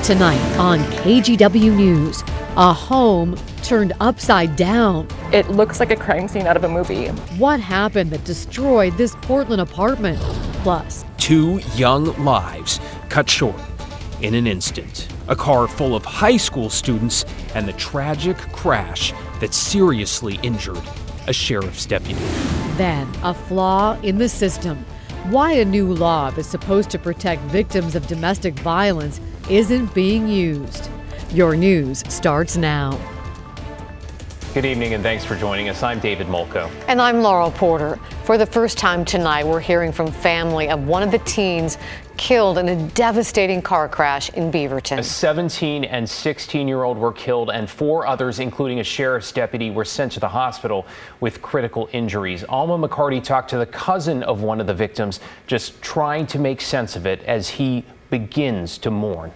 Tonight on KGW News, a home turned upside down. It looks like a crime scene out of a movie. What happened that destroyed this Portland apartment? Plus, 2 young lives cut short in an instant. A car full of high school students and the tragic crash that seriously injured a sheriff's deputy. then a flaw in the system. Why a new law that's supposed to protect victims of domestic violence isn't being used. Your news starts now. Good evening and thanks for joining us. I'm David Molko. And I'm Laurel Porter. For the first time tonight, we're hearing from family of one of the teens killed in a devastating car crash in Beaverton. A 17 and 16-year-old were killed and 4 others, including a sheriff's deputy, were sent to the hospital with critical injuries. Alma McCarty talked to the cousin of one of the victims, just trying to make sense of it as he begins to mourn.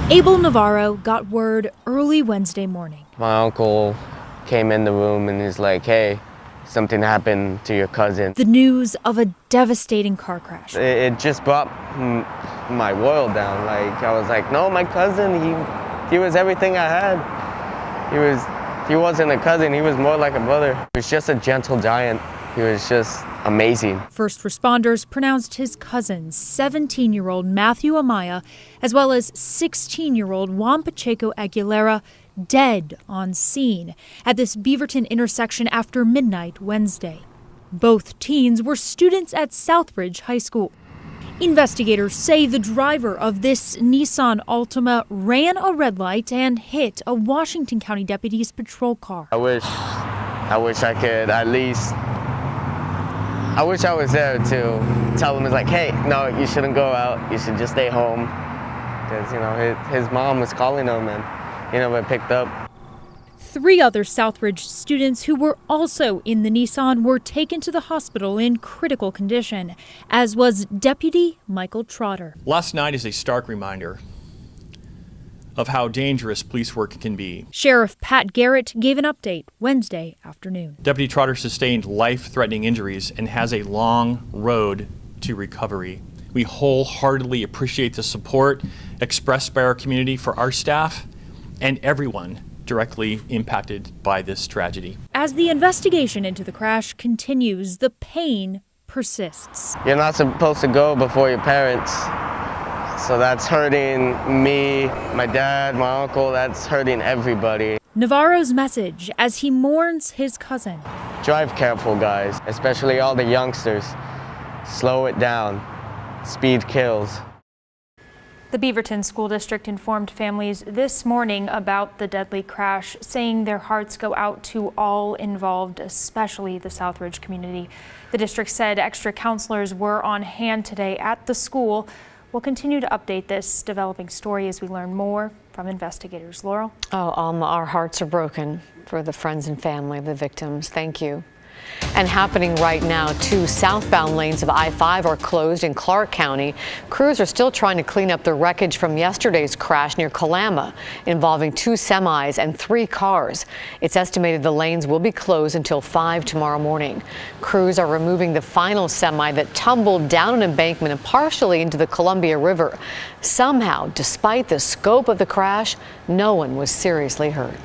Abel Navarro got word early Wednesday morning. My uncle came in the room and he's like, hey, something happened to your cousin. The news of a devastating car crash. It just brought my world down. Like, I was like, no, my cousin, he was everything I had. He wasn't a cousin, he was more like a brother. He was just a gentle giant. He was just amazing. First responders pronounced his cousin, 17-year-old Matthew Amaya, as well as 16-year-old Juan Pacheco Aguilera, dead on scene at this Beaverton intersection after midnight Wednesday. Both teens were students at Southbridge High School. Investigators say the driver of this Nissan Altima ran a red light and hit a Washington County deputy's patrol car. I wish I could at least, I wish I was there to tell him, it's like, hey, no, you shouldn't go out. You should just stay home. Because, you know, his mom was calling him and he never picked up. 3 other Southbridge students who were also in the Nissan were taken to the hospital in critical condition, as was Deputy Michael Trotter. Last night is a stark reminder of how dangerous police work can be. Sheriff Pat Garrett gave an update Wednesday afternoon. Deputy Trotter sustained life-threatening injuries and has a long road to recovery. We wholeheartedly appreciate the support expressed by our community for our staff and everyone directly impacted by this tragedy. As the investigation into the crash continues, the pain persists. You're not supposed to go before your parents. So that's hurting me, my dad, my uncle, that's hurting everybody. Navarro's message as he mourns his cousin. Drive careful, guys, especially all the youngsters. Slow it down. Speed kills. The Beaverton School District informed families this morning about the deadly crash, saying their hearts go out to all involved, especially the Southbridge community. The district said extra counselors were on hand today at the school. We'll continue to update this developing story as we learn more from investigators. Laurel? Oh, Alma, our hearts are broken for the friends and family of the victims. Thank you. And happening right now, 2 southbound lanes of I-5 are closed in Clark County. Crews are still trying to clean up the wreckage from yesterday's crash near Camas, involving 2 semis and 3 cars. It's estimated the lanes will be closed until 5 tomorrow morning. Crews are removing the final semi that tumbled down an embankment and partially into the Columbia River. Somehow, despite the scope of the crash, no one was seriously hurt.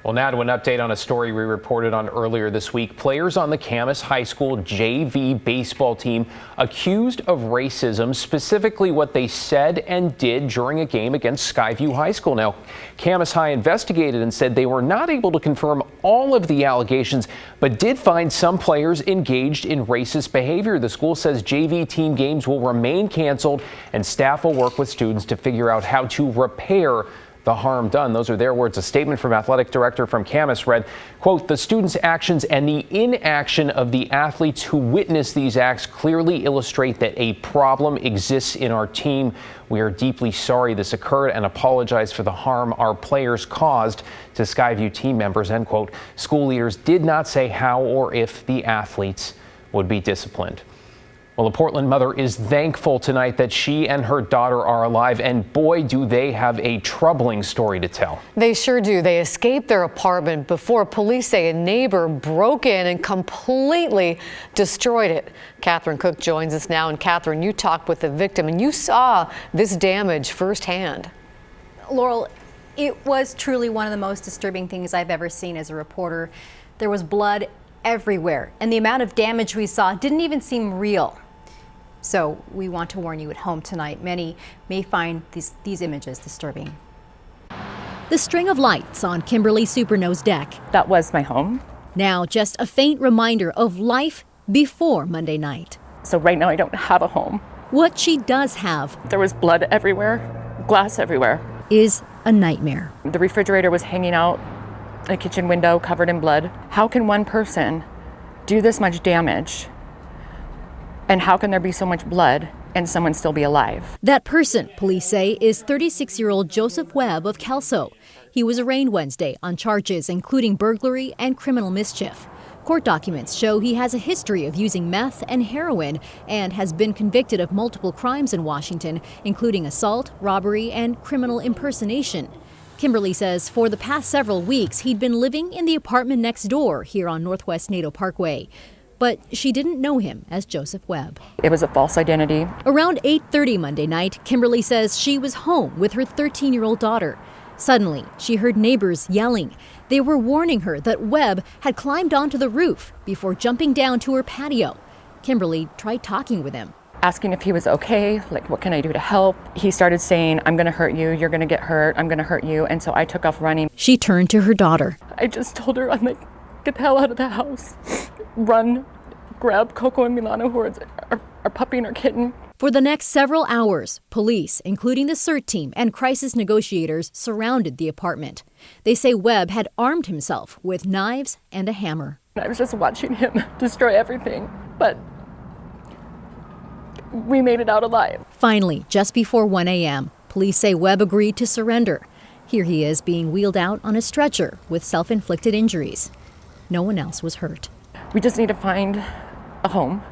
Well, now to an update on a story we reported on earlier this week. Players on the Camas High School JV baseball team accused of racism, specifically what they said and did during a game against Skyview High School. Now, Camas High investigated and said they were not able to confirm all of the allegations, but did find some players engaged in racist behavior. The school says JV team games will remain canceled and staff will work with students to figure out how to repair the harm done. Those are their words. A statement from athletic director from Camas read, quote, the students' actions and the inaction of the athletes who witnessed these acts clearly illustrate that a problem exists in our team. We are deeply sorry this occurred and apologize for the harm our players caused to Skyview team members, end quote. School leaders did not say how or if the athletes would be disciplined. Well, a Portland mother is thankful tonight that she and her daughter are alive, and boy, do they have a troubling story to tell. They sure do. They escaped their apartment before police say a neighbor broke in and completely destroyed it. Catherine Cook joins us now. And Catherine, you talked with the victim and you saw this damage firsthand. Laurel, it was truly one of the most disturbing things I've ever seen as a reporter. There was blood everywhere, and the amount of damage we saw didn't even seem real. So we want to warn you at home tonight, many may find these images disturbing. The string of lights on Kimberly Superno's deck. That was my home. Now just a faint reminder of life before Monday night. So right now I don't have a home. What she does have There was blood everywhere, glass everywhere. is a nightmare. The refrigerator was hanging out, a kitchen window covered in blood. How can one person do this much damage? And how can there be so much blood and someone still be alive? That person, police say, is 36-year-old Joseph Webb of Kelso. He was arraigned Wednesday on charges including burglary and criminal mischief. Court documents show he has a history of using meth and heroin and has been convicted of multiple crimes in Washington, including assault, robbery, and criminal impersonation. Kimberly says for the past several weeks, he'd been living in the apartment next door here on Northwest Nato Parkway. But she didn't know him as Joseph Webb. It was a false identity. Around 8:30 Monday night, Kimberly says she was home with her 13-year-old daughter. Suddenly, she heard neighbors yelling. They were warning her that Webb had climbed onto the roof before jumping down to her patio. Kimberly tried talking with him. Asking if he was okay, like what can I do to help? He started saying, I'm gonna hurt you, you're gonna get hurt, I'm gonna hurt you. And so I took off running. She turned to her daughter. I just told her, I'm like, get the hell out of the house. Run, grab Coco and Milano, who are our puppy and our kitten. For the next several hours, police, including the CERT team and crisis negotiators, surrounded the apartment. They say Webb had armed himself with knives and a hammer. I was just watching him destroy everything, but we made it out alive. Finally, just before 1 a.m., police say Webb agreed to surrender. Here he is being wheeled out on a stretcher with self-inflicted injuries. No one else was hurt. We just need to find a home.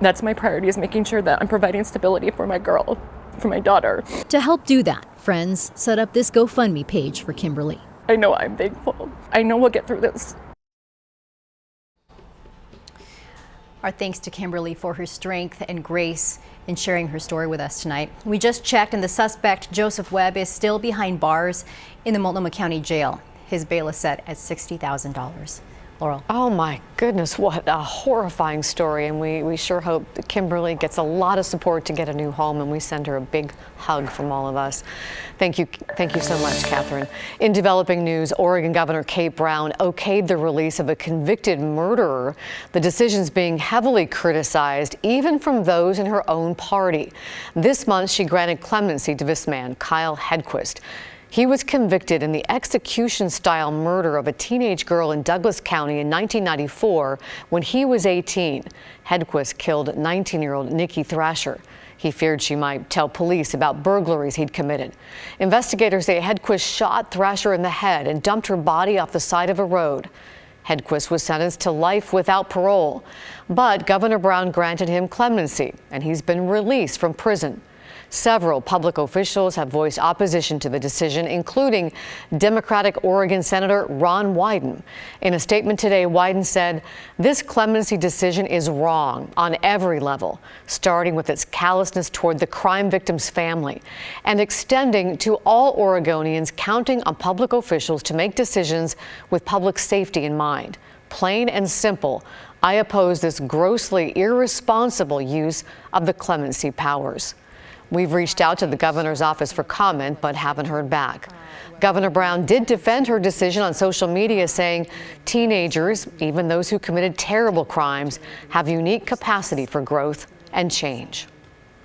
That's my priority, is making sure that I'm providing stability for my girl, for my daughter. To help do that, friends set up this GoFundMe page for Kimberly. I know I'm thankful. I know we'll get through this. Our thanks to Kimberly for her strength and grace in sharing her story with us tonight. We just checked, and the suspect, Joseph Webb, is still behind bars in the Multnomah County Jail. His bail is set at $60,000. Laurel. Oh my goodness, what a horrifying story. And we sure hope that Kimberly gets a lot of support to get a new home, and we send her a big hug from all of us. Thank you so much, Catherine. In developing news, Oregon Governor Kate Brown okayed the release of a convicted murderer. The decision's being heavily criticized, even from those in her own party. This month, she granted clemency to this man, Kyle Hedquist. He was convicted in the execution-style murder of a teenage girl in Douglas County in 1994 when he was 18. Hedquist killed 19-year-old Nikki Thrasher. He feared she might tell police about burglaries he'd committed. Investigators say Hedquist shot Thrasher in the head and dumped her body off the side of a road. Hedquist was sentenced to life without parole, but Governor Brown granted him clemency, and he's been released from prison. Several public officials have voiced opposition to the decision, including Democratic Oregon Senator Ron Wyden. In a statement today, Wyden said, "This clemency decision is wrong on every level, starting with its callousness toward the crime victim's family and extending to all Oregonians, counting on public officials to make decisions with public safety in mind. Plain and simple, I oppose this grossly irresponsible use of the clemency powers." We've reached out to the governor's office for comment, but haven't heard back. Governor Brown did defend her decision on social media, saying teenagers, even those who committed terrible crimes, have unique capacity for growth and change.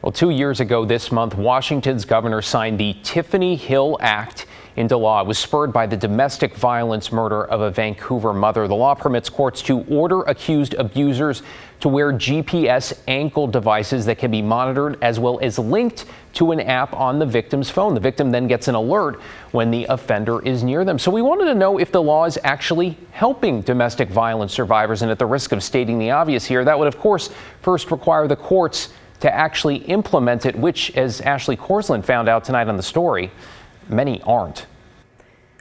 Well, 2 years ago this month, Washington's governor signed the Tiffany Hill Act. into law. It was spurred by the domestic violence murder of a Vancouver mother. The law permits courts to order accused abusers to wear GPS ankle devices that can be monitored as well as linked to an app on the victim's phone. The victim then gets an alert when the offender is near them. So we wanted to know if the law is actually helping domestic violence survivors, and at the risk of stating the obvious here, that would of course first require the courts to actually implement it, which, as Ashley Korsland found out tonight on the story, many aren't.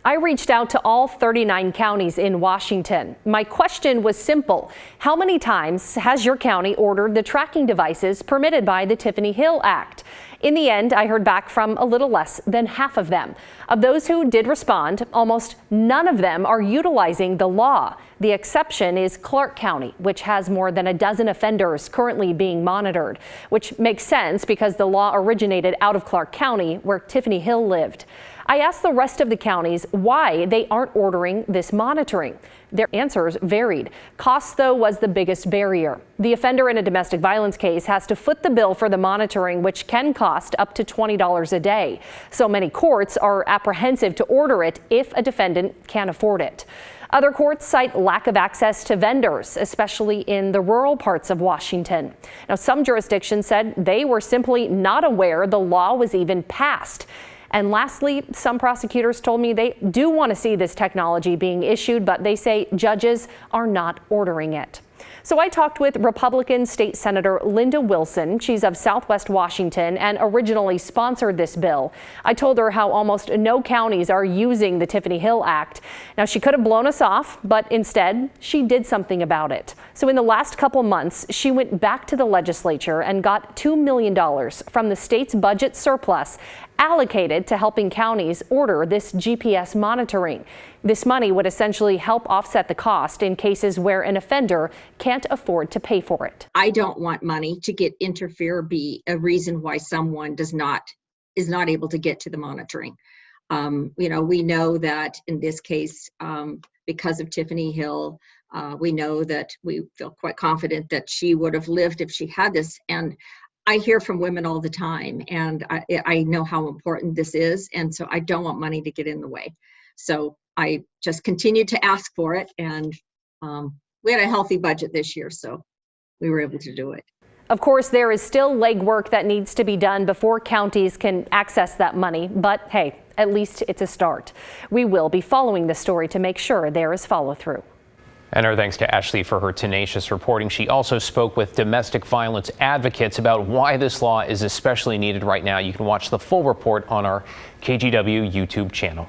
I reached out to all 39 counties in Washington. My question was simple. How many times has your county ordered the tracking devices permitted by the Tiffany Hill Act? In the end, I heard back from a little less than half of them. Of those who did respond, almost none of them are utilizing the law. The exception is Clark County, which has more than a dozen offenders currently being monitored, which makes sense because the law originated out of Clark County, where Tiffany Hill lived. I asked the rest of the counties why they aren't ordering this monitoring. Their answers varied. Cost, though, was the biggest barrier. The offender in a domestic violence case has to foot the bill for the monitoring, which can cost up to $20 a day. So many courts are apprehensive to order it if a defendant can't afford it. Other courts cite lack of access to vendors, especially in the rural parts of Washington. Now, some jurisdictions said they were simply not aware the law was even passed. And lastly, some prosecutors told me they do want to see this technology being issued, but they say judges are not ordering it. So I talked with Republican State Senator Linda Wilson. She's of Southwest Washington and originally sponsored this bill. I told her how almost no counties are using the Tiffany Hill Act. Now, she could have blown us off, but instead she did something about it. So in the last couple months, she went back to the legislature and got $2 million from the state's budget surplus allocated to helping counties order this GPS monitoring. This money would essentially help offset the cost in cases where an offender can't afford to pay for it. I don't want money to be a reason why someone is not able to get to the monitoring. We know that in this case, because of Tiffany Hill, we feel quite confident that she would have lived if she had this. And I hear from women all the time, and I know how important this is, and so I don't want money to get in the way. So I just continued to ask for it, and we had a healthy budget this year, so we were able to do it. Of course, there is still legwork that needs to be done before counties can access that money, but hey, at least it's a start. We will be following the story to make sure there is follow-through. And our thanks to Ashley for her tenacious reporting. She also spoke with domestic violence advocates about why this law is especially needed right now. You can watch the full report on our KGW YouTube channel.